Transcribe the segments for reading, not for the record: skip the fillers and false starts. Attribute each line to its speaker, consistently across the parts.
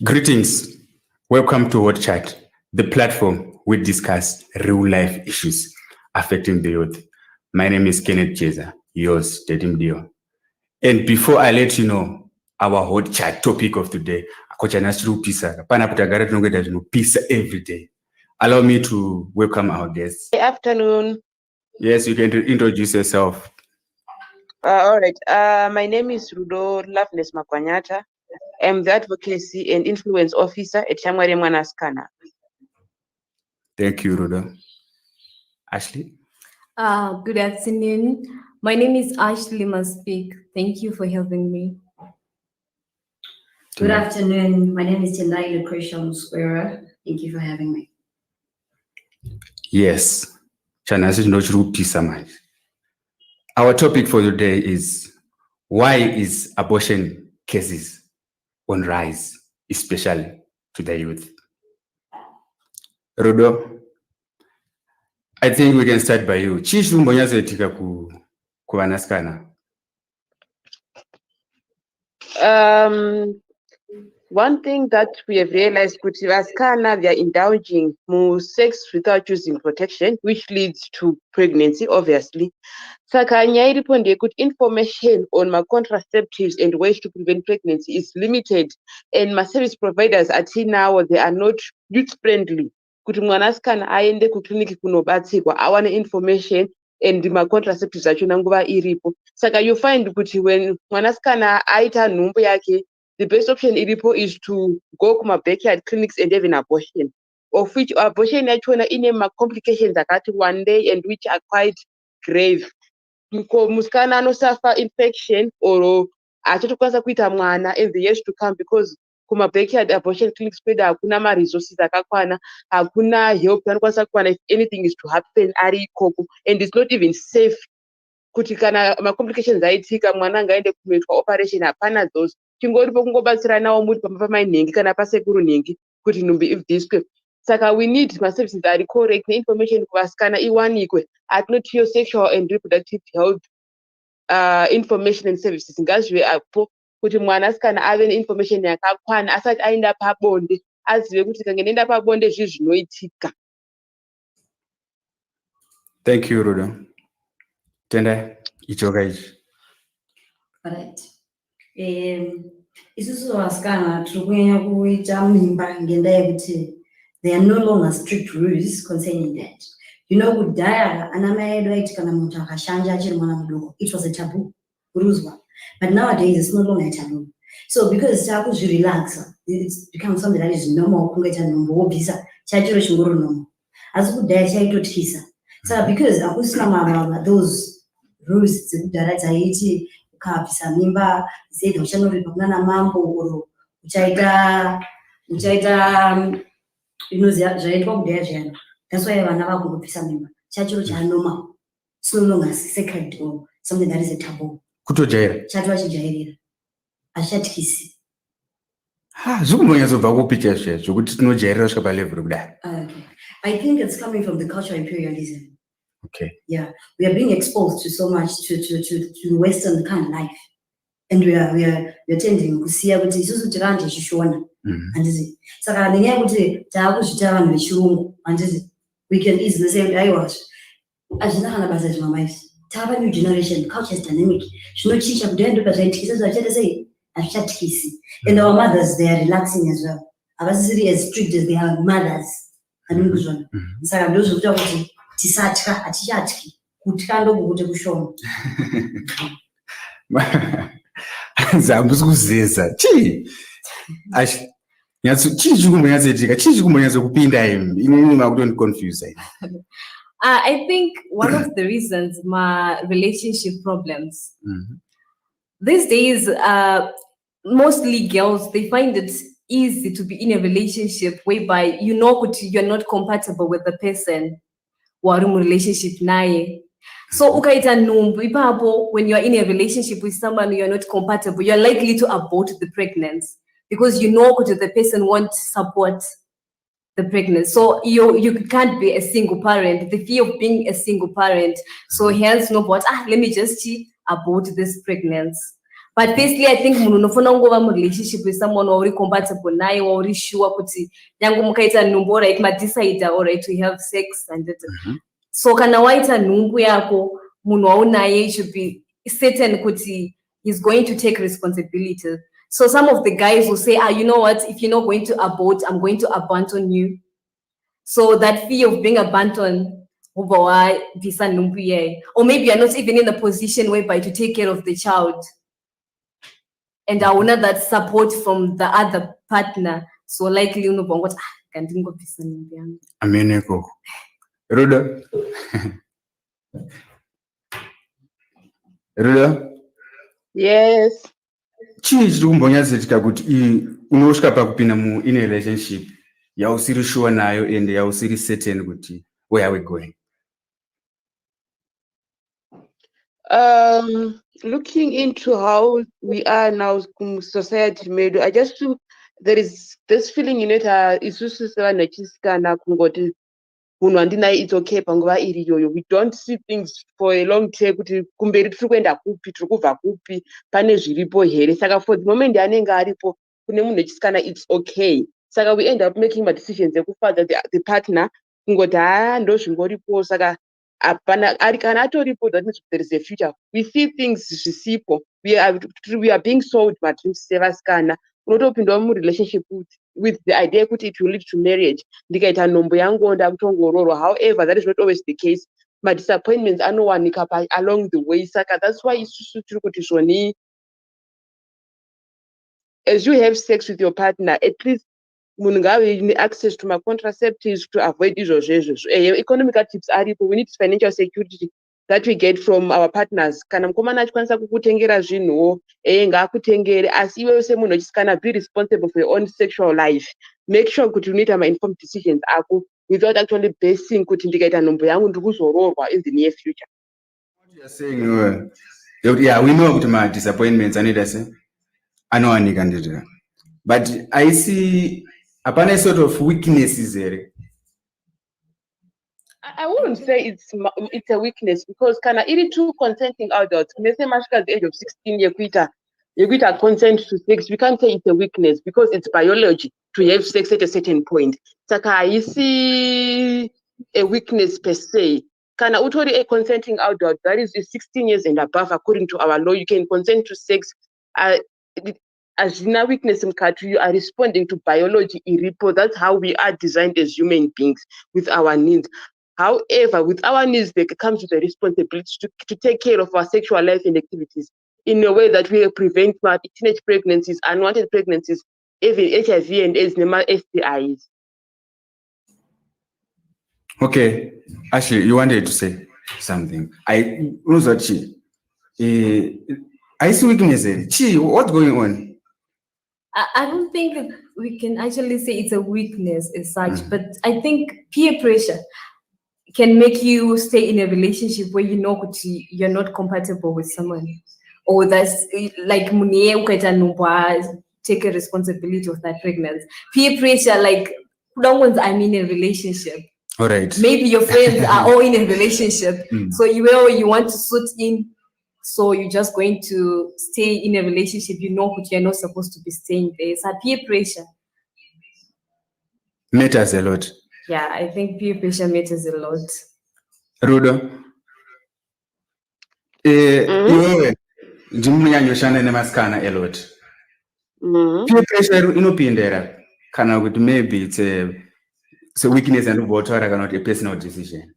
Speaker 1: Greetings. Welcome to Hot Chat, the platform we discuss real life issues affecting the youth. My name is Kenneth Cheza, yours, Tedim Dio. And before I let you know our Hot Chat topic of today, pizza every day. Allow me to welcome our guests.
Speaker 2: Good afternoon.
Speaker 1: Yes, you can introduce yourself.
Speaker 2: All right. My name is Rudo Loveness Makwanyata. I'm the Advocacy and Influence Officer at Shamwari Mwanaskana.
Speaker 1: Thank you, Rudo. Ashley?
Speaker 3: Good afternoon. My name is Ashley Maspeak. Thank you for having me.
Speaker 4: Good afternoon. My name is Tendai Lucretia Musquera. Thank you for having me.
Speaker 1: Yes. Our topic for today is why is abortion cases on rise, especially to the youth? Rudo, I think we can start by you.
Speaker 2: One thing that we have realized, Vaskana, they are indulging more sex without choosing protection, which leads to pregnancy, obviously. Sakanya good information on my contraceptives and ways to prevent pregnancy is limited, and my service providers at now they are not youth friendly. Kuti mwanasikana aende kukliniki kunobatsirwa awane information and my contraceptives achona nguva iripo. Saka you find kuti when mwanasikana aita nhumbu yake, the best option iripo is to go kuma backyard clinics and have an abortion, of which abortion yachona ine complications akati one day and which are quite grave. Musikana anosuffer infection or achatokwanisa kuita mwana in the years to come because kuma backyard abortion clinics kwedu hakuna ma-resources akakwana, hakuna help yanokwanisa kuwana if anything is to happen ari ikoko, and it's not even safe kuti kana ma-complications aitika mwana ngaende kunoitwa operation, hapana those. Chingoripo kungobatsiranawo muri pamba pamai nhengi kana pasekuru nhengi kuti nhumbi ibviswe. Saka we need ma-services that are correct, information kuvasikana iwanikwe, atinotiyo sexual and reproductive health information and services ngazvive apo kuti mwanasikana ave neinformation yakakwana asati aenda pabonde, azive kuti kange ndaenda pabonde zvii zvinoitika.
Speaker 1: Thank you, Rudo. Tenda, ichoka ichi.
Speaker 4: All right. Isusu vasikana tiri kunyanya kuita mimba ngendaa yekuti there are no longer strict rules concerning that. You know, kudhaya ana mai edu aiti kana munhu akashanja achiri mwana mudoko, it was a taboo, kuruzwa. But nowadays it's no longer a taboo. So because takuzvirelaxa, it's become something that is normal kungaita nhumbu wobvisa chachiro chingori normal. Asi kudhaya chaitotyisa. So because hakusina those rules dzekudhara dzaiti ukabvisa mimba zedha uchanoripa kunana mambo oro uchaita zvaitwa kudhaya zviyana. That's why vana vakungobvisa mimba chachiro chanormal. It's no longer sacred or something that is a taboo.
Speaker 1: Kutojaira.
Speaker 4: Chatova chijairira. Hazvichatyisi.
Speaker 1: Zvikumbonya zobva kupita zvokuti tinojairira kusvika palevel kudai.
Speaker 4: Okay. I think it's coming from the cultural imperialism.
Speaker 1: Okay.
Speaker 4: Yeah, we are being exposed to so much to Western kind of life, and we are tending to see what is also trying to show and this. So I think I we can easily say I was. As na hana baza mama is. Taba new generation, culture is dynamic. She no teach up the end of the day. So I just say I chat kissy. And our mothers they are relaxing as well. I was really as strict as they are mothers. And we go. So I those who talk tisatya atichatyi kutya ndokukuti kushoma.
Speaker 1: Zambuzi kuzeza chii chii chikumbonyatsoitika, chii chikumbonyatsokupinda imi makutoni confuse.
Speaker 3: I think one of the reasons my relationship problems these days, mostly girls, they find it easy to be in a relationship whereby you know you're not compatible with the person wari relationship naye. So ukaita nhumbu ipapo, when you're in a relationship with someone you're not compatible, you're likely to abort the pregnancy because you know that the person won't support the pregnancy. So you can't be a single parent, the fear of being a single parent. So hence no, but let me just abort this pregnancy. But firstly, I think munhu unofana kungova mu-relationship with someone wauri compatible naye, wauri sure kuti nyange mukaita nhumbu, alright, madecide, alright, we have sex and that. So kana waita nhumbu yako, munhu waunaye should be certain kuti he's going to take responsibility. So some of the guys will say, you know what, if you're not going to abort, I'm going to abandon you. So that fear of being abandoned, or maybe you're not even in a position whereby to take care of the child. And I want that support from the other partner. So likely, you know, what can't think of this.
Speaker 1: Ameneko. Ruda. Ruda.
Speaker 2: Yes.
Speaker 1: Chii chikumbonyazitika kuti unosvika pakupinda in a relationship yausiri sure nayo and yausiri certain kuti where are we going?
Speaker 2: Looking into how we are now society made, I just feel there is this feeling in it, isusu sevanachisikana kungoti munhu wandinaye it's okay panguva iri iyoyo. We don't see things for a long time kuti kumberi tiri kuenda kupi, tiri kubva kupi, pane zviripo here. Saka for the moment anenge aripo kune munhu wechisikana it's okay. Saka we end up making my decisions ekufadza the partner kungoti ndo zvingoripo. Saka apana kana atoripo, that means there is a future. We see things zvisipo. We are being sold madrinks sevasikana. Unotopindawo mu-relationship with the idea kuti it will lead to marriage. Ndikaita nhombo yangu ndakutongororwa. However, that is not always the case. My disappointments anowanika along the way. Saka that's why isusu tiri kuti zvoni, as you have sex with your partner, at least munhu ngave access to my contraceptives to avoid izvozvo. Economical tips aripo. We need financial security that we get from our partners. Kana mukomana achikwanisa kukutengera zvinhu, ngaakutengere. Asi iwewe semunhu wechisikana, be responsible for your own sexual life. Make sure kuti unoita ma-informed decisions ako without actually basing kuti ndikaita nhombo yangu ndikuzororwa in the near future.
Speaker 1: What you are saying, yeah, we know kuti ma-disappointments anoita se anowanika ndizvo. But I see apana a sort of weaknesses here.
Speaker 2: I wouldn't say it's a weakness, because kana iri two consenting adults, let's say Mashka at the age of 16 yekuita consent to sex, we can't say it's a weakness because it's biology to have sex at a certain point. Saka see a weakness per se. Kana utori a consenting adult, that is 16 years and above, according to our law, you can consent to sex. As na weakness in country, you are responding to biology iripo. That's how we are designed as human beings with our needs. However, with our needs, there comes with a responsibility to take care of our sexual life and activities in a way that we prevent teenage pregnancies, unwanted pregnancies, even HIV and AIDS, STIs.
Speaker 1: Okay, Ashley, you wanted to say something. I see weakness there. What's going on?
Speaker 3: I don't think we can actually say it's a weakness as such, but I think peer pressure can make you stay in a relationship where you know you're not compatible with someone, or that's like take a responsibility of that pregnancy. Peer pressure, like I'm in a relationship.
Speaker 1: All right.
Speaker 3: Maybe your friends are all in a relationship, so you want to suit in, so you're just going to stay in a relationship. You know you're not supposed to be staying there. So peer pressure
Speaker 1: matters a lot.
Speaker 3: Yeah, I think peer pressure matters a lot.
Speaker 1: Rudo, iwewe ndimunyanyoshana nemasikana a lot. Peer pressure inopindera kana kuti maybe it's a weakness and votaura kana a personal decision.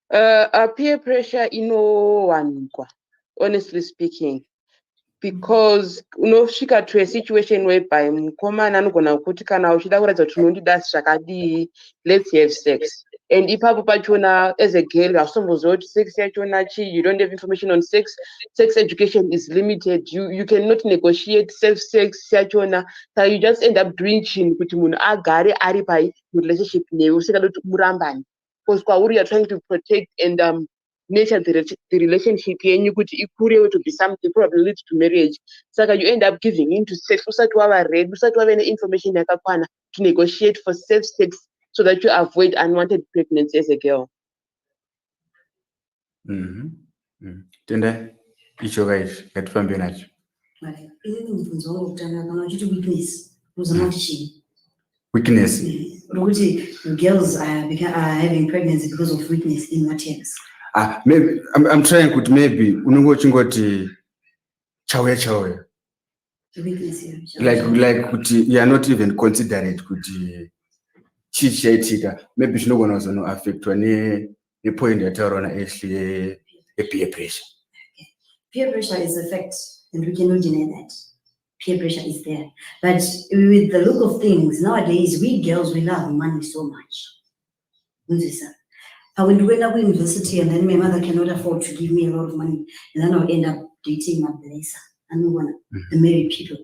Speaker 2: Peer pressure inowanikwa, honestly speaking, because unosvika to a situation whereby mukomana anogona kuti kana uchida kuratidza kuti unondida zvakadii, let's have sex. And ipapo pachona, as a girl, hautomboziva kuti sex yachona chii, you don't have information on sex. Sex education is limited. You cannot negotiate safe sex yachona. So you just end up doing chin kuti munhu agare ari pai relationship newe usingada kuti murambane. Because kwauri you are trying to protect and nurture the relationship yenyu kuti ikurewo to be something, probably leads to marriage. Saka you end up giving into sex usati wava ready, usati wave information yakakwana to negotiate for safe sex, so that you avoid unwanted pregnancy as a girl.
Speaker 1: Tenda. icho kaichi ngatifambe nacho.
Speaker 4: Right. Ini mubvunzo wangu wekutanga kana uchiti weakness unozama kuti chii?
Speaker 1: Weakness.
Speaker 4: Rokuti girls are having pregnancy because of weakness in what terms?
Speaker 1: Maybe I'm trying kuti maybe unongo chingoti chauya.
Speaker 4: The weakness here.
Speaker 1: Like kuti you are not even considering kuti chii chaitika. Maybe chinogona kuzono affectwa ne point yataurona actually a peer pressure.
Speaker 4: Okay. Peer pressure is a fact, and we cannot deny that. Peer pressure is there. But with the look of things, nowadays, we girls, we love money so much. I will go to university and then my mother cannot afford to give me a lot of money. And then I'll end up dating my blazer. And we want to marry people.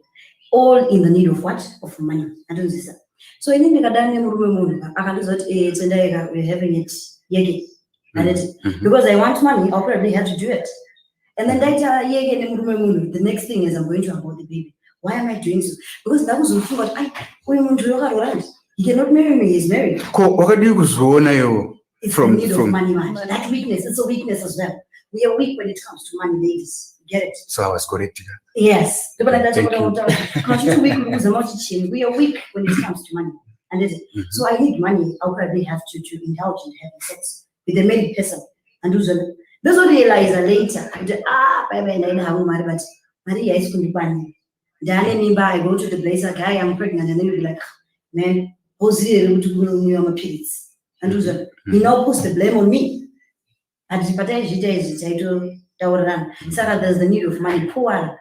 Speaker 4: All in the need of what? Of money. I don't see that. So I think I can do that. We're having it. Because I want money, I'll probably have to do it. And then the next thing is I'm going to abort the baby. Why am I doing so? Because that was what he cannot marry me, he's married. It's the need of money. That weakness, it's a weakness as well. We are weak when it comes to money, ladies. Get it?
Speaker 1: So I was correct.
Speaker 4: Yes. We are weak when it comes to money. And so I need money. I'll probably have to indulge in having sex with a married person. And do that. Those will realize later. But Maria is going to be money. I go to the blazer guy, I'm pregnant, and then you'll be like, man, who's here to go on my periods? And do that. He now puts the blame on me. And Sarah, there's the need of money. Poor,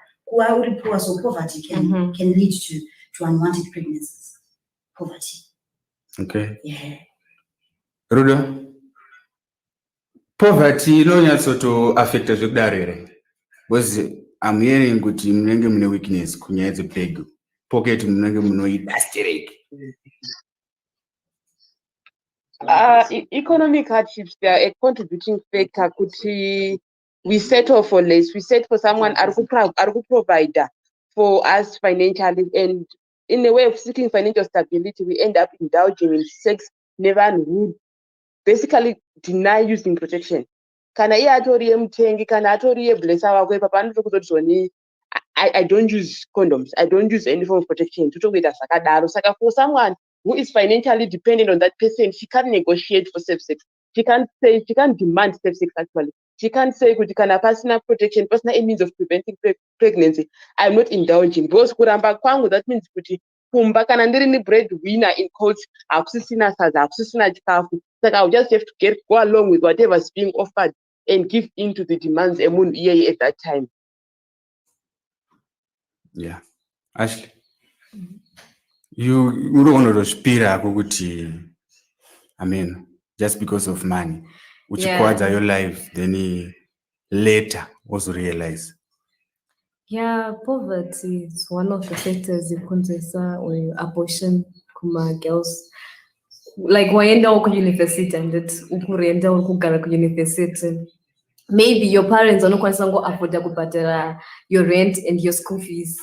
Speaker 4: so poverty can lead to unwanted pregnancies. Poverty.
Speaker 1: Okay.
Speaker 4: Yeah.
Speaker 1: Rudo, poverty no sort of affect us with that. Was I'm hearing kuti mnenge mune weakness kunyaya dzepeg pocket mnenge munoidastereki.
Speaker 2: Economic hardships, they are a contributing factor. Kuti we settle for less, we settle for someone argu provider for us financially, and in the way of seeking financial stability, we end up indulging in sex, never who basically deny using protection. Kana iye atoriye mutengi kana atoriye blessa wako papa anotokuzoti I don't use condoms, I don't use any form of protection. Totokuita sakadaro. Saka for someone who is financially dependent on that person, she can't negotiate for safe sex. She can't demand safe sex actually. She can't say kuti kana personal protection, personal means of preventing pregnancy, I'm not indulging. Because kuramba kwangu, that means kuti kumba kana ndiri ni breadwinner in quotes, akusisina sadza, akusisina chikafu. Saka I'll just have to go along with whatever is being offered and give in to the demands at that time.
Speaker 1: Yeah. Ashley, you don't want to spira kuti, I mean, just because of money, which requires your life, then later also realize.
Speaker 3: Yeah, poverty is one of the factors in Kunzesa or abortion kuma girls. Like waenda uku university and ukurenda ukugara ku university. Maybe your parents vanokwanisa ngo afford kubhadhara your rent and your school fees.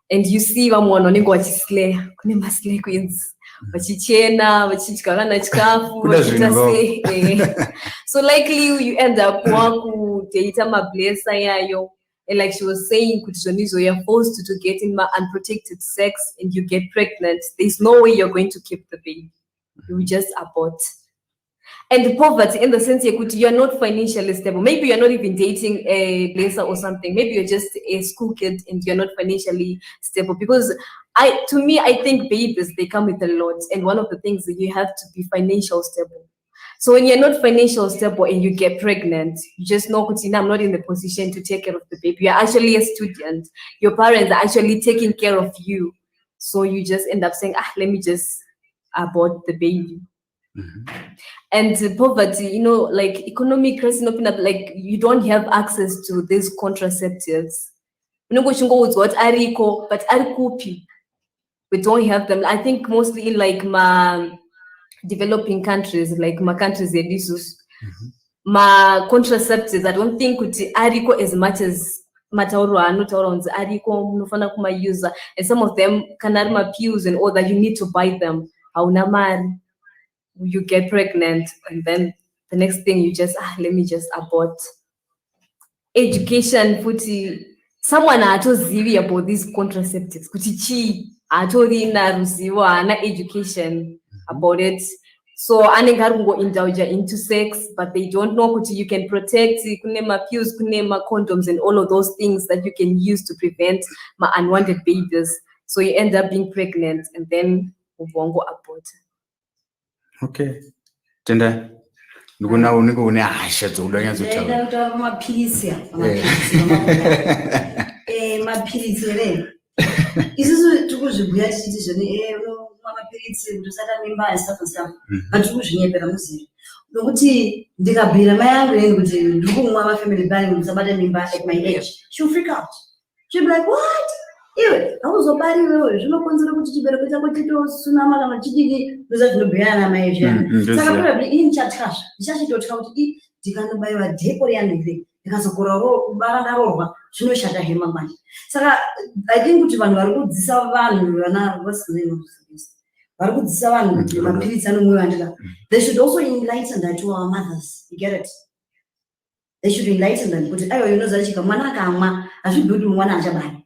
Speaker 3: And you see vamwe vanenge vachislay, kune maslay queens, vachichena, vachidya kana chikafu, vachiita so likely you end up wakudeita mablesa yayo. And like she was saying, you're forced to get in unprotected sex and you get pregnant. There's no way you're going to keep the baby. You just abort. And the poverty, in the sense you're not financially stable. Maybe you're not even dating a blazer or something. Maybe you're just a school kid and you're not financially stable. Because I think babies, they come with a lot. And one of the things that you have to be financially stable. So when you're not financially stable and you get pregnant, you just know, I'm not in the position to take care of the baby. You're actually a student. Your parents are actually taking care of you. So you just end up saying, let me just abort the baby. And poverty, like economic crisis, like you don't have access to these contraceptives. What ariko, but arikupi. We don't have them. I think mostly in like my developing countries, like my countries, my contraceptives, I don't think ariko as much as mataurwa anotaura ariko munofana kuma user, and some of them kanarma pills and all that, you need to buy them. Hauna mari. You get pregnant and then the next thing you just let me just abort. education futhi someone atozivi about these contraceptives kuti chi atorina ruzivo ana education about it, so anenge ari kungoindulge into sex but they don't know kuti you can protect, kune pills, kune condoms and all of those things that you can use to prevent unwanted babies, so you end up being pregnant and then ubongo abort.
Speaker 1: Okay, Tenda, ndikuna uniko une hasha dzokuda nyatsotaura.
Speaker 4: Ndaita mapilisi mapilisi re. Isusu tikuzvibhuya tichiti zvone mapilisi ndosata mimba and stuff and stuff. But tikuzvinyepera muzivi. Nokuti ndikabhira mai yangu yeni kuti ndikumwa mafamily planning ndisabate mimba at my age. She'll freak out. She'll be like, what? Iwe, hauzobari wewe, zvinokonzera kuti chibereko chako chitosunama kana chidini ndosati ndobhuyana namai ezviyana. Saka probably ini ndichatyasva, ndichachitotya kuti ndikanobayiwa dhepo riyani here, ndikazokura kubara ndaroorwa, zvinoshata he mangwani. Saka I think kuti vanhu vari kudzidzisa vanhu vana vari kudzidzisa vanhu kuti mapilisi anomwiwa ndika. They should also enlighten that to our mothers. You get it? They should enlighten them kuti aiwa unoziva chika mwana akamwa hazvibvi kuti mwana achabara.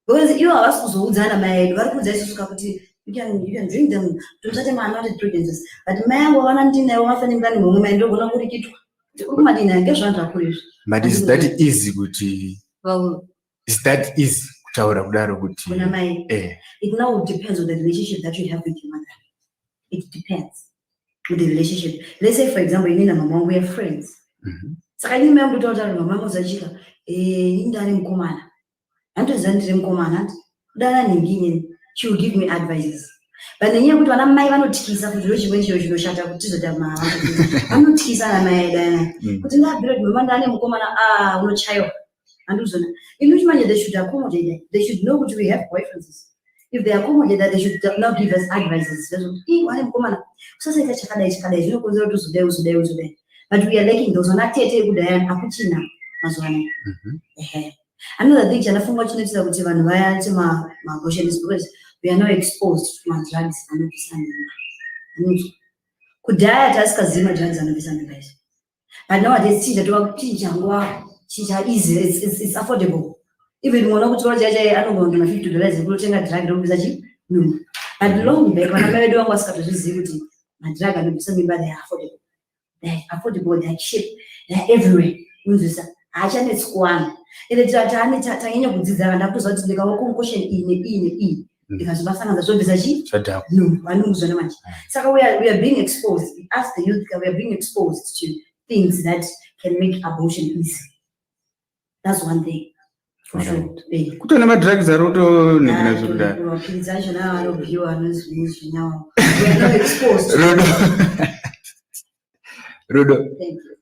Speaker 4: Because you are also kuzoudza mai edu vari kuudza isusu kuti you can drink them to certain unwanted pregnancies, but mai angu vana ndinawo mafamily planning momwe mai ndogona kurikitwa ukumadina ngezvanhu zvakuru izvi.
Speaker 1: But is that easy kuti is that easy kutaura kudaro kuti
Speaker 4: kuna mai? It now depends on the relationship that you have with your mother. It depends with the relationship. Let's say for example inini namama wangu we are friends. Saka inini mai angu kutaura kuti mama angu zachika indani mukomana. And to send him command, she will give me advices. But the year with one of my notices of the rich when you shut up to the man. I'm not teasing my but in that bread, Mamma no child. And in which manner they should accommodate it. They should know what we have boyfriends. If they accommodate that, they should not give us advices. So say that you know, but we are lacking those on that table there and Apuchina as well. Another thing, and unfortunately, that we have my question is because we are not exposed to my drugs and understanding. Could diet as Kazima drugs and understanding. But nowadays, see that work easy, it's affordable. Even when I go to I don't want to $50, go to a drug, don't be no. But long back when I do was got to my drug and something by they are affordable. They're affordable, they're cheap, they're everywhere. Acha netsikwana ile tatani tatanyenya kudzidzana ndakuzoa kuti ndikawa concussion ine because basanga zobvisa chi no vanonguzona manje. Saka we are being exposed as the youth, we are being exposed to things that can make abortion easy. That's one thing for sure.
Speaker 1: Kutona ma drugs aroto nekina zvokuda
Speaker 4: mapilizi na anobiwa anozvinizvi now we are not exposed
Speaker 1: Rodo.
Speaker 4: Thank you.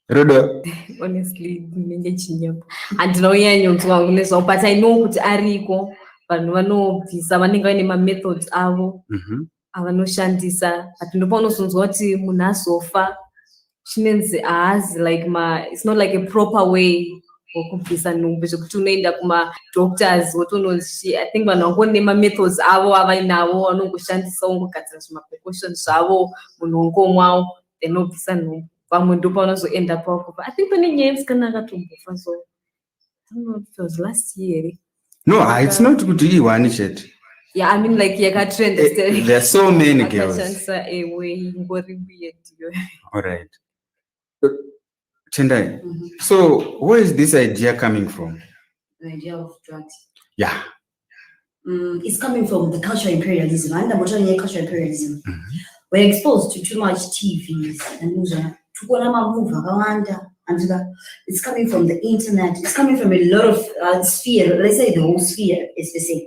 Speaker 1: Rodo.
Speaker 3: Honestly, ndingechinyapa andinonyanya kuti nezvawo, but I know kuti ariko vanhu vanobvisa vanenge vaine mamethods avo avanoshandisa, but ndopaunozonzwa kuti munhu azofa chinenzi haazi like it's not like a proper way wokubvisa nhumbu zvekuti unoenda kuma-doctors wotononzi I think vanhu vangone mamethods avo avainavo vanongoshandisa ongogadzira zvimaprecautions zvavo munhu wongomwawo then obvisa nhumbu. Vamwe ndo paunozoenda pakufa. I think pane nyaya yemusikana akatombofa, so I don't know if it was last year.
Speaker 1: No, it's not kuti iwani chete.
Speaker 3: Yeah, I mean like yakatrend.
Speaker 1: There are so many girls. All right. Tendai, so where is this idea coming from?
Speaker 4: The idea of drugs.
Speaker 1: Yeah.
Speaker 4: It's coming from the cultural imperialism. And the cultural imperialism. We're exposed to too much TVs and it's coming from the internet. It's coming from a lot of sphere. Let's say the whole sphere is the same.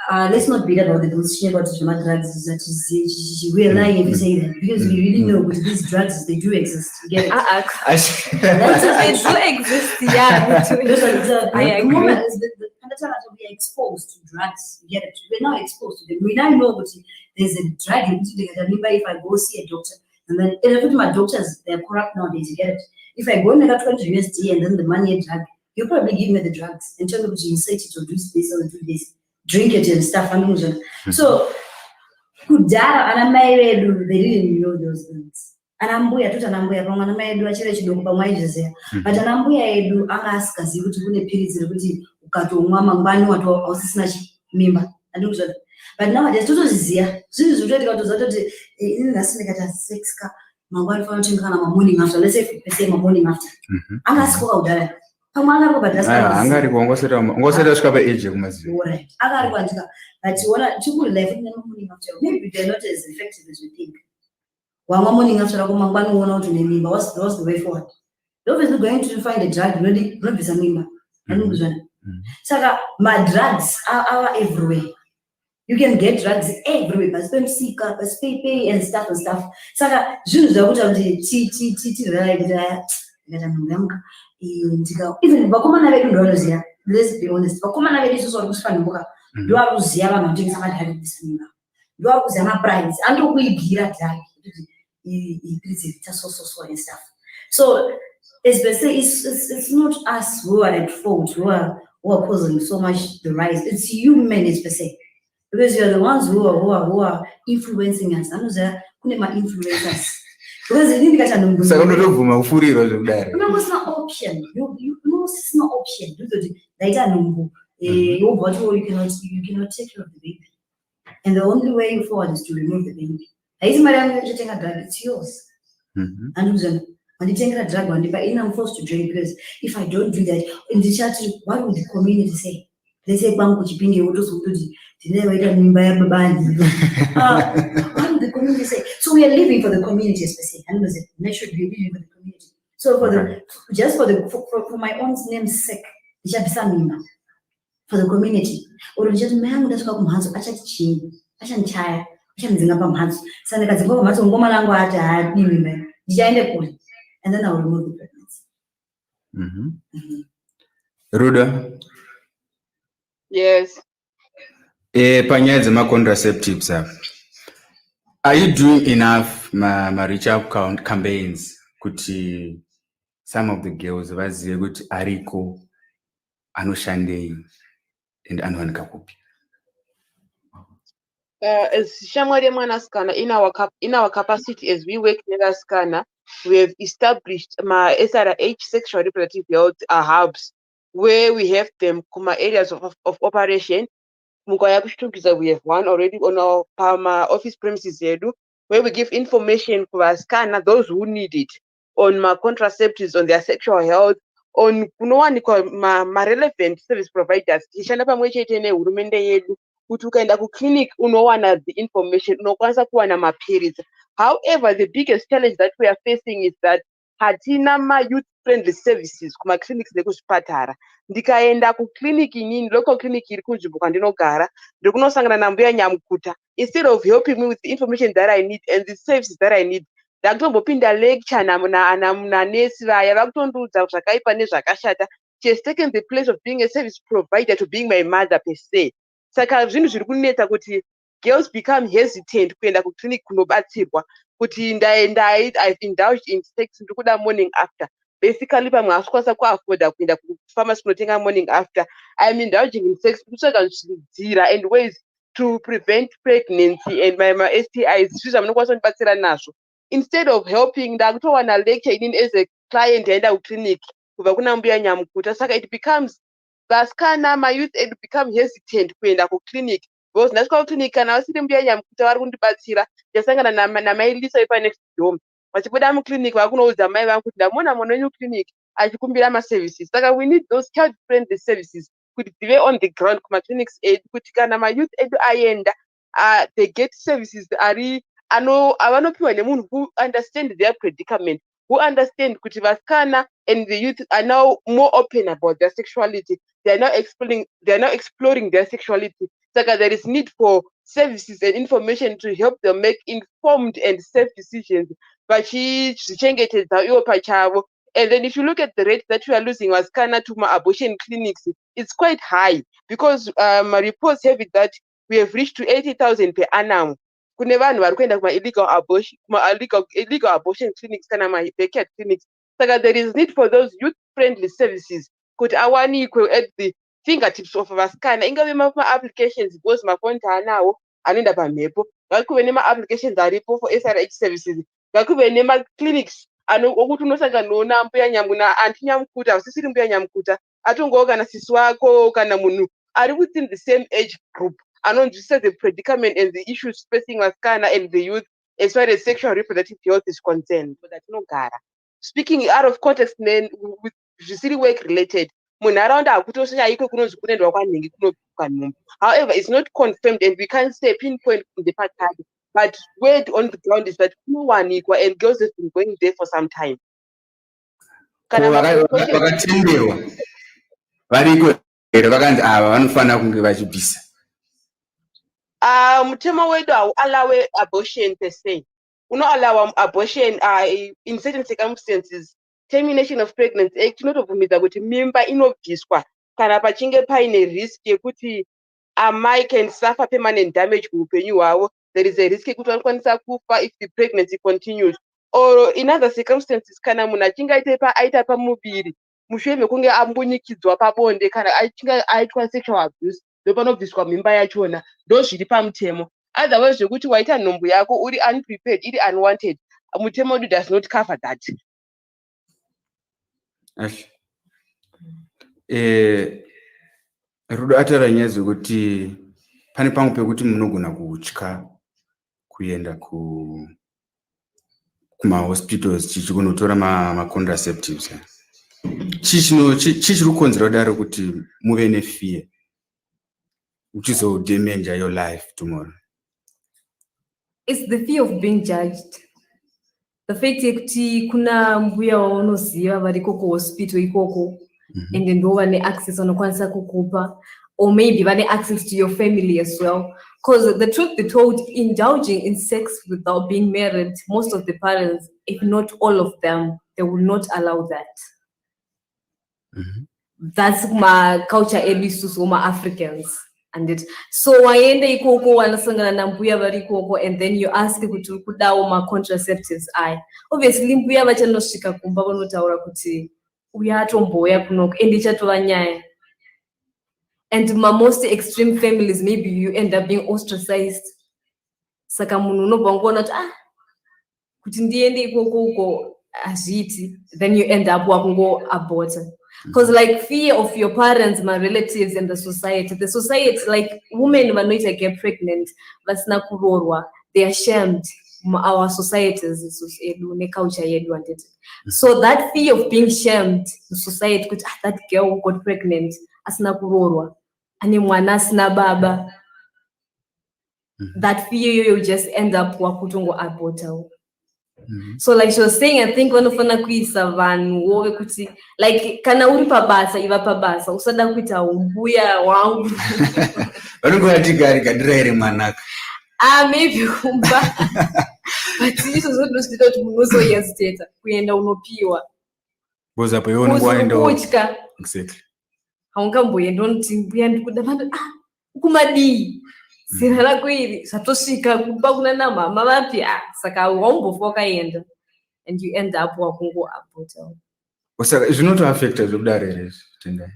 Speaker 4: Let's not beat about the bullshit about the drugs. That is, we're lying if we say that because we really know with these drugs they do exist. You get it?
Speaker 3: They do exist. Yeah, I agree.
Speaker 4: We are exposed to drugs. You get it? We're now exposed to them. We now know that there's a drug. If I go see a doctor, and then every my doctors they're corrupt nowadays. You get it? If I go and I got 20 USD and then the money a drug, he'll probably give me the drugs and tell me to insert it or do this or do this, drink it and stuff. So, they didn't know those things. anambuya tuti anambuya pamwe anamai edu achiri chidoko pamwe aizviziya but anambuya edu anga asikazivi kuti kune pirizi rekuti ukatomwa mangwani ausisina mimba andikuzvada but nowadays totozviziya zvinhu zvekuti tikatoziva kuti ini nhasi ndikati sexka mangwani fanira kutenga kana morning after let's say morning after anga asikoka kudhara pamwe angariko but
Speaker 1: angariko ngosera svika paage yekumaziva
Speaker 4: angariko andika but ona chikuri life ine morning after maybe they're not as effective as we think. Wama morning after ako mangwani uona kuti nemimba, what's the way forward? You're obviously going to find a drug really bisa mimba. Saka my drugs are everywhere. You can get drugs everywhere, but spend sika, but pay and stuff. Saka zvinhu zvakuti ti right ngata mungamka even vakomana vedu ndovanoziya, let's be honest, vakomana vedu isusu vari kusifana mboka ndovakuziya vanhu vatengesa madhari bisa mimba, ndovakuziya maprice andokuibhira dhari so and stuff. So especially it's not us who are at fault, who are causing so much the rise. It's you men especially, because you are the ones who are influencing us. I know there kunema influencers because they didn't get a number.
Speaker 1: So ndovuma ufuriro zvekudare.
Speaker 4: No, it's not option. You know it's not option. Later number. You cannot take care of the baby, and the only way forward is to remove the baby. It's yours. And when you take a drug, I'm forced to drink because if I don't do that, in the chat, what would the community say? They say, what would the community say? So we are living for the community, especially. And we should be living for the community. So for my own name's sake, for the community, or just man that's called Manso, I can't tire. And then I will remove the pregnancy.
Speaker 1: Ruda?
Speaker 2: Yes.
Speaker 1: Panyaya dzema-contraceptives, are you doing enough reach out campaigns kuti some of the girls vazive kuti ariko anoshandei and anowanika kupi?
Speaker 2: As Shamwari Manaskana, in our capacity as we work in Askana, we have established SRH sexual reproductive health hubs where we have them areas of operation. We have one already on our office premises where we give information for Askana, those who need it, on contraceptives, on their sexual health, on relevant service providers. Kuti ukaenda clinic unowana the information, unokwanisa kuwana mapirizi. However, the biggest challenge that we are facing is that hatina youth friendly services kuma clinics nekuzvipatara. Ndikaenda clinic inini, local clinic iri kunzvimbo kwandinogara, ndikunosangana nambuya nyamukuta. Instead of helping me with the information that I need and the services that I need, ndakutombopinda lecture nanesi vaya vakutondiudza zvakaipa nezvakashata. She has taken the place of being a service provider to being my mother per se. Saka zvinhu zviri kunetsa kuti girls become hesitant kuenda clinic kunobatsirwa kuti I've indulged in sex ndikuda morning after. Basically pamwe asikwanisa kuafford kuenda kupharmacy kunotenga morning after. I am indulging in sex kutsvaka nzira and ways to prevent pregnancy and my STIs zvizvo zvamunokwanisa kundibatsira nazvo. Instead of helping ndakutowana lecture inini as a client yaenda kuclinic kubva kuna mbuya nyamukuta. Saka it becomes vaskana my youth and become hesitant kuenda clinic because ndasvika clinic kana vasiri mbuya nyamukuta vari kundibatsira ndasangana namailisa next door vachibuda muclinic vakunoudza mai vangu kuti ndamona mwana wenyu clinic achikumbira maservices. Saka we need those child friendly services kuti dzive on the ground kumaclinics edu kuti kana mayouth edu aenda they get services avanopiwa nemunhu who understand their predicament, who understand kuti vaskana and the youth are now more open about their sexuality. They are now exploring their sexuality. So there is need for services and information to help them make informed and safe decisions. And then if you look at the rate that we are losing vaskana to abortion clinics, it's quite high because my reports have it that we have reached to 80,000 per annum. Kune vanhu vari kuenda illegal abortion clinics kana backyard clinics. Saka there is need for those youth friendly services kuti awanikwe at the fingertips of vaskana. Ingave applications because mafoni taanawo anoenda pamhepo. Ngakuve nema applications aripo for SRH services ngakuve nemaclinics okuti unosangana noona mbuya nyamuna anti nyamukuta usisiri mbuya nyamukuta atongowo kana sisi wako kana munhu ari within the same age group anonzwisisa the predicament and the issues facing vasikana and the youth as far as sexual reproductive health is concerned. Ndatinogara speaking out of context zvisiri work related munharaunda hakutoshaiko kunonzi kunoendwa kwanhingi kunopikwa nhumbu. However, it's not confirmed and we can't say pinpoint ndepakati, but word on the ground is that kunowanikwa and girls have been going there for some time.
Speaker 1: Vakatenderwa variko vakanzi ava vanofanira kunge vachibvisa.
Speaker 2: Mutemo wedu hauallow abortion per se. Unoallow abortion in certain circumstances. Termination of Pregnancy Act inotobvumidza kuti mimba inobviswa kana pachinge paine risk yekuti amai can suffer permanent damage kuupenyu hwavo. There is a risk yekuti vanokwanisa kufa if the pregnancy continues. Or in other circumstances, kana munhu achinge aita pamuviri mushure mekunge ambunyikidzwa pabonde kana achinge aitwa sexual abuse ndopanobviswa mimba yachona, ndo zviri pamutemo. Otherwise zvekuti waita nhumbu yako uri unprepared, iri unwanted, mutemo wedu does not cover that.
Speaker 1: Rudo atara nyaya dzekuti pane pamwe pekuti munogona kutya kuenda kuma-hospitals chichikunotora ma-contraceptives. Chichiri kukonzera kudaro kuti muve nefear uchizodamage your life tomorrow.
Speaker 3: It's the fear of being judged. The fact yekuti kuna mbuya waunoziva variko kuhospital ikoko and ndo vane access vanokwanisa kukupa, or maybe vane access to your family as well. Because the truth be told, indulging in sex without being married, most of the parents, if not all of them, they will not allow that. That's my culture, so my Africans. And so waende ikoko wanasangana na mbuya vari ikoko, and then you ask kuti kudawo ma contraceptives aya. Obviously mbuya vachanosvika kumba vanotaura kuti uya atomboya kunoko ende chatova nyaya. And my most extreme families, maybe you end up being ostracized. Saka munhu unobva ngona kuti ndiende ikoko uko azviti, then you end up wakungo abort. Because like fear of your parents, my relatives, and the society, like women vanoita get pregnant, vasina kurorwa, they are shamed. Our societies, culture yedu. So that fear of being shamed, the society, that girl got pregnant, asina kurorwa, ani mwana asina baba. That fear you just end up wakutongo aborta. So like she was saying, I think vanofana kuisa vanhu wove kuti like kana uri pabasa iva pabasa usada kuita umbuya wangu
Speaker 1: vanongoti gadira here mwanaka
Speaker 3: maybe kumba but izvo zvonosvika kuti munhu uzohesitata kuenda unopiwa
Speaker 1: boza po yoni kwaenda
Speaker 3: kutya
Speaker 1: exactly
Speaker 3: haungamboenda unoti mbuya ndikuda vanhu kumadii zina rako iri zvatosvika kuba kuna namama vapi saka haumbofa wakaenda and you end up wakungo abota.
Speaker 1: Saka zvinotoaffecta zvekudaro here tendai.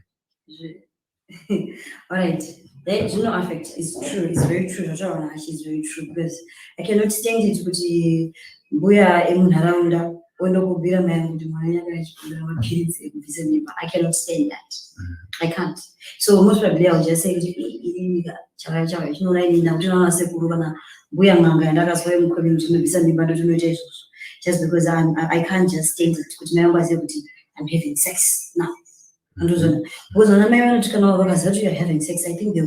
Speaker 4: Alright, that do not affect. It's true. It's very true. She's very true because I cannot stand it. Kuti mbuya emunharaunda ondokubvira mai kuti mwana yakachikura mapiritsi ekubvisa mimba. I cannot stand that. I can't. So most probably I'll just say kuti chakachaka chinoona inina kuti vana sekuru kana mbuya mwanga ndakazwa mukhobi kuti unobvisa mimba ndotonoita izvozvo. Just because I can't just stand it. Kuti mai vangu azive kuti I'm having sex now. Because when I'm married to you're having sex, I think they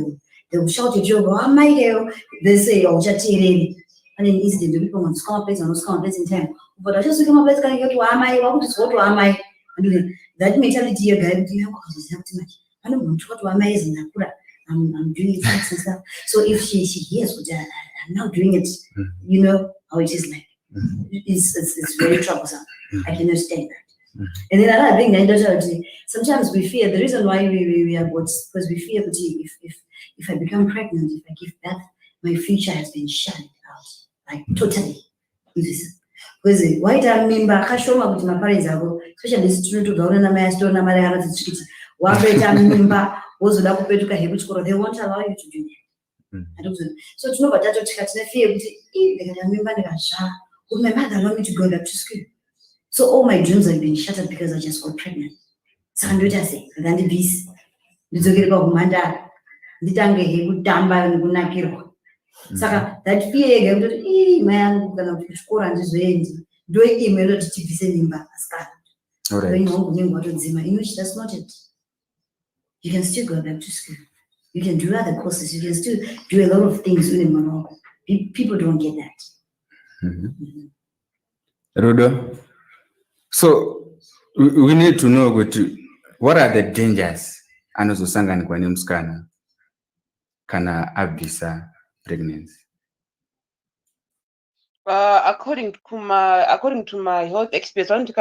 Speaker 4: will shout at you, they say, oh, chatty, and then easily the people want to come place and not come place in time. But I just come up place can get to Amai, what is what to Amai? And that mentality a guy, you have too much. I don't want to go to Amai is in Nakura. I'm doing sex and stuff. So if she hears what I'm not doing it, you know how it is like. It's very troublesome. I can understand that. And then another thing, sometimes we fear, the reason why we abort because we fear that if I become pregnant, if I give birth, my future has been shut out, like totally. Because why do I mean by Kashoma with my parents, especially this student to Donna Master, Namara, the street, what I mean by was the they won't allow you to do that. I don't know. So it's not about that, fear, would my mother allow me to go back to school? So all my dreams have been shattered because I just got pregnant. So I'm just saying, then the beast, the Zogirba Humanda, the Tange, he would damba and Gunakiro. Saka, that fear gave to man, gonna score and his range, doing email to sending back a scar. Going home with what Zima, in which that's not it. You can still go back to school. You can do other courses. You can still do a lot of things with Morocco. People don't get that.
Speaker 1: Rudo, so we need to know what are the dangers anozosangana kwa msikana kana abvisa pregnancy.
Speaker 2: According to my health experts, and you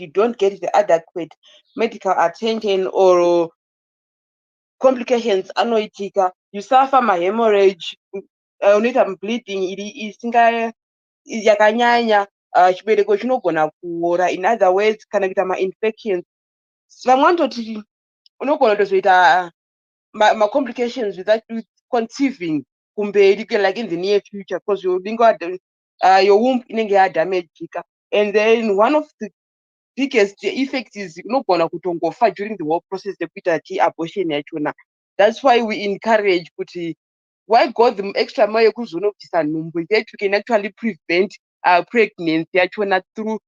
Speaker 2: don't get the adequate medical attention or complications, you suffer my hemorrhage, bleeding, chibereko chinogona kuora. In other words, kana kuita ma-infections, vamwe vanototi unogona kutozoita ma-complications with conceiving kumberi, like in the near future, because your womb inenge yadamagika. And then one of the biggest effects is unogona kutongofa during the whole process yekuita abortion yachona. That's why we encourage kuti why go the extra mile yekuzonobvisa nhumbu that you can actually prevent pregnancy yachona through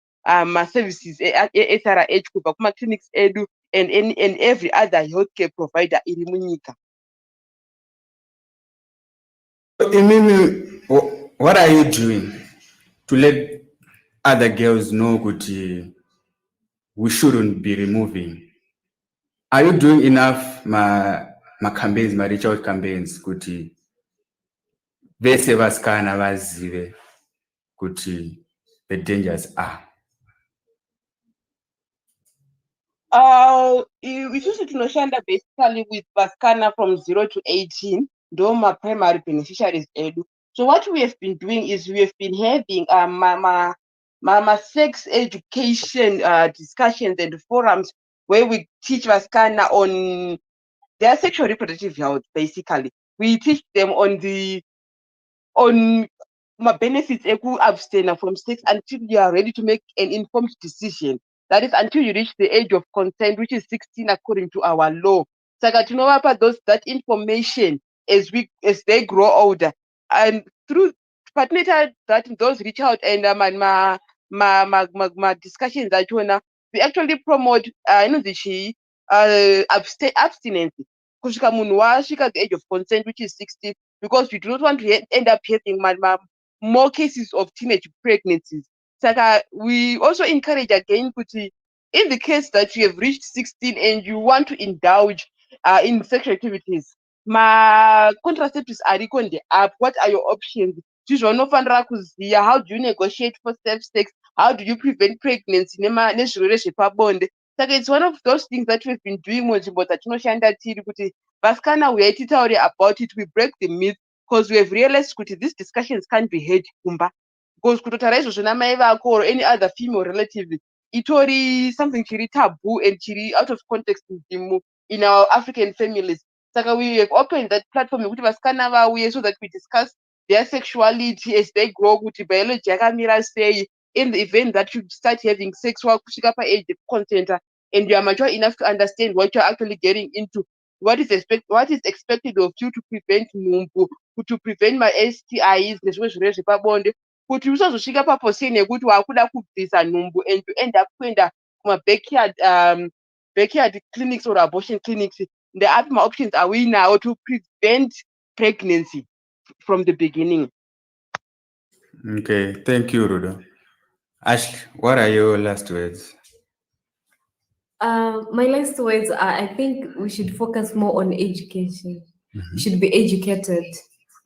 Speaker 2: services SRH kubva kuma-clinics edu and every other healthcare provider iri munyika.
Speaker 1: What are you doing to let other girls know that we shouldn't be removing? Are you doing enough my campaigns, my reach out campaigns, kuti vese vasikana vazive kuti the dangers are?
Speaker 2: Isusu tinoshanda basically with vasikana from 0 to 18, ndo primary beneficiaries edu. So what we have been doing is we have been having sex education discussions and forums where we teach vasikana on their sexual reproductive health. Basically, we teach them on benefits eku abstain from sex until you are ready to make an informed decision. That is until you reach the age of consent, which is 16 according to our law. Saka tinowapa that information as they grow older, and through partner that those reach out and my discussions that we actually promote abstinence kusvika munhu wasvika the age of consent, which is 16, because we do not want to end up having more cases of teenage pregnancies. Saka we also encourage again kuti in the case that you have reached 16 and you want to indulge in sexual activities, contraceptives ariko ndeapo. What are your options? Zvinofanira kuziya. How do you negotiate for safe sex? How do you prevent pregnancy nezvirwere zvepabonde? Saka it's one of those things that we've been doing munzvimbo dzatinoshanda tiri kuti vasikana we titaure about it, we break the myth, because we have realized kuti these discussions can't be had kumba, because kutotara izvozvo namai vako or any other female relative itori something chiri taboo and chiri out of context in our African families. Saka we have opened that platform yekuti vasikana vauye so that we discuss their sexuality as they grow, kuti biology yakamira sei, in the event that you start having sex kusvika paage consent and you are mature enough to understand what you're actually getting into, what is expected of you to prevent nhumbu, to prevent my STIs nezvimwe zvirwere zvepabonde, kuti usazosvika paposini yekuti wakuda kubvisa nhumbu and you end up kuenda kuma backyard clinics or abortion clinics. The other options are we now to prevent pregnancy from the beginning.
Speaker 1: Okay, thank you, Rudo. Ashley, what are your last words?
Speaker 3: My last words are, I think we should focus more on education. We should be educated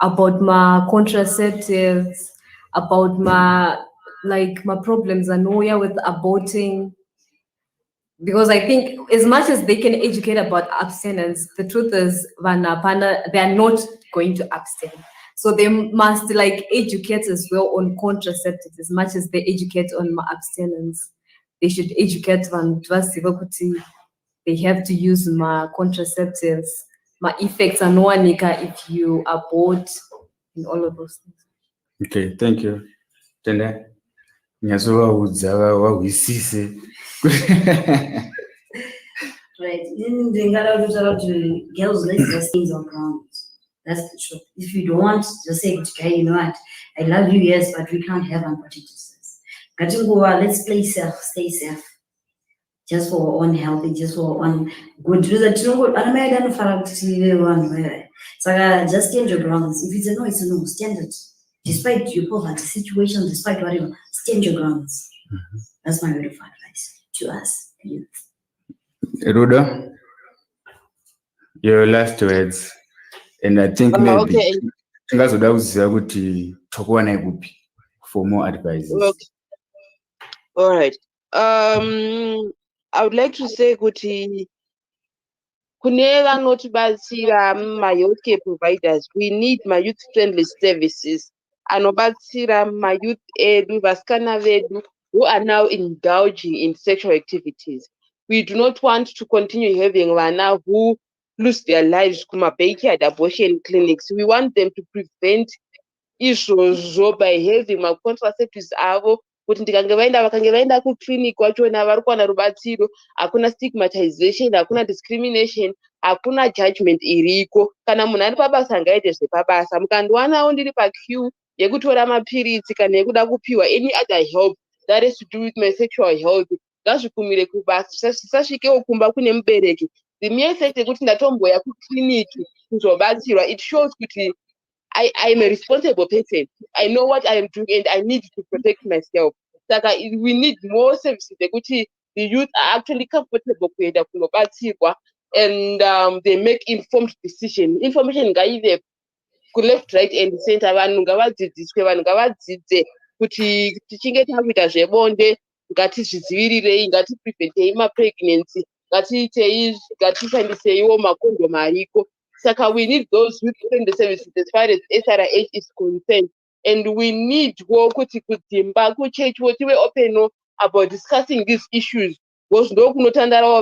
Speaker 3: about my contraceptives, about my problems and where with aborting. Because I think as much as they can educate about abstinence, the truth is they are not going to abstain. So they must educate as well on contraceptives as much as they educate on abstinence. They should educate them to they have to use my contraceptives, my effects and if you abort and all of those things.
Speaker 1: Okay, thank you. Tenda nyazovaudza vahwisise.
Speaker 4: Right. In the girls, let's just things on ground. That's the truth. If you don't want, just say, okay, you know what? I love you, yes, but we can't have unprotected sex. Let's play safe, stay safe. Just for our own healthy, just for our own good. So just stand your grounds. If it's a no, it's a no. Stand it. Despite your poverty situation, despite whatever, stand your grounds. That's my word of advice to us.
Speaker 1: Ruda, your last words, and I think maybe
Speaker 2: Okay.
Speaker 1: tingazoda kuziva kuti tokuwanai kupi for more advices.
Speaker 2: Okay. All right. I would like to say kuti kune vanotibatsira ma-healthcare providers, we need ma-youth friendly services anobatsira ma-youth edu, vasikana vedu who are now indulging in sexual activities. We do not want to continue having vana who lose their lives kuma-backyard abortion clinics. We want them to prevent izvozvo by having ma-contraceptives avo kuti vakange vaenda kuclinic wachona vari kuwana rubatsiro, hakuna stigmatization, hakuna discrimination, hakuna judgment iriko. Kana munhu ari pabasa ngaite zvepabasa. Mukandiwanawo ndiri paqueue yekutora mapiritsi kana yekuda kupiwa any other help that has to do with my sexual health, ngazvikumire kubasa, zvisasvikewo kumba kune mubereki. The mere fact yekuti ndatomboya kucliniki kuzobatsirwa, it shows kuti I am a responsible person. I know what I am doing and I need to protect myself. Saka we need more services. The youth are actually comfortable kuenda kunobatsirwa and they make informed decision. Information ngaive ku left, right and center. Vanhu ngavadzidziswe, vanhu ngavadzidze kuti tichinge takuita zvebonde ngatizvidzivirirei, ngatipreventei mapregnancy, ngatishandiseiwo makondomu ariko. Saka we need those youth friendly services as far as SRH is concerned. And we need kuti kudzimba kuchechiwo tive open about discussing these issues. Because ndokunotandarawo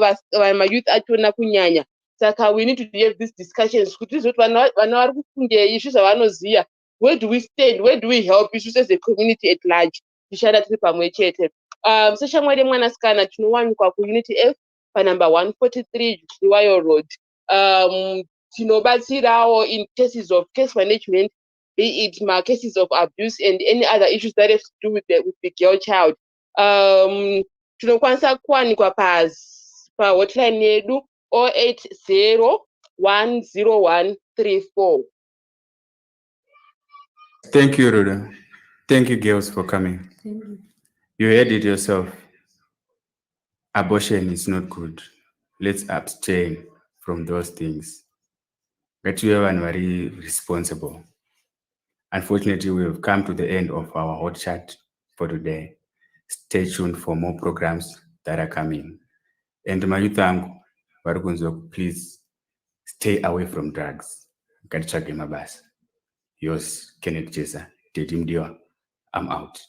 Speaker 2: ma-youth achona kunyanya. Saka we need to have these discussions kuti tizoti vana vari kufundei izvi zvavanoziya. Where do we stand? Where do we help issues as a community at large? Tishanda tiri pamwe chete. Seshamwari mwanasikana tinowanikwa kuUnity F panumber 143 Jiwayo Road. Tinobatsirawo in cases of case management, be it cases of abuse and any other issues that have to do with the girl child. Tinokwanisa kuwanikwa pahotline yedu 080-10134.
Speaker 1: Thank you, Ruda. Thank you, girls, for coming.
Speaker 4: Thank you.
Speaker 1: You heard it yourself. Abortion is not good. Let's abstain from those things. But we are very responsible. Unfortunately, we have come to the end of our hot chat for today. Stay tuned for more programs that are coming. And my youth, please stay away from drugs. Yours, Kenneth Chesa, I'm out.